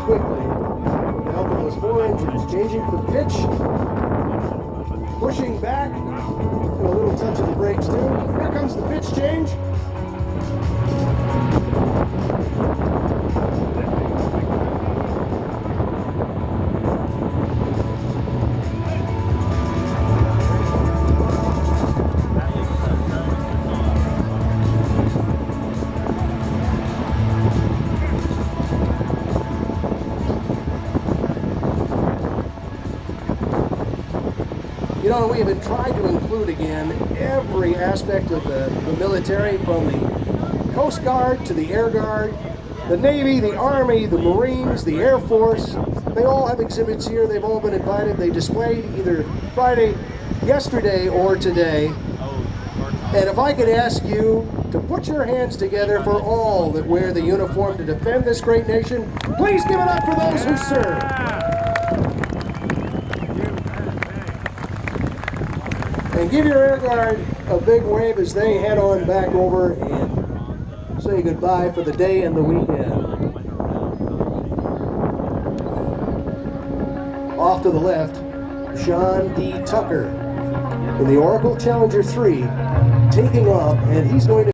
quickly with the help of those 4 engines, changing the pitch, pushing back, and a little touch of the brakes too. Here comes the pitch change. You know, we have been trying to include again every aspect of the military, from the Coast Guard to the Air Guard, the Navy, the Army, the Marines, the Air Force. They all have exhibits here. They've all been invited. They displayed either Friday, yesterday, or today. And if I could ask you to put your hands together for all that wear the uniform to defend this great nation, please give it up for those who serve. And give your Air Guard a big wave as they head on back over and say goodbye for the day and the weekend. Off to the left, Sean D. Tucker in the Oracle Challenger 3 taking off, and he's going to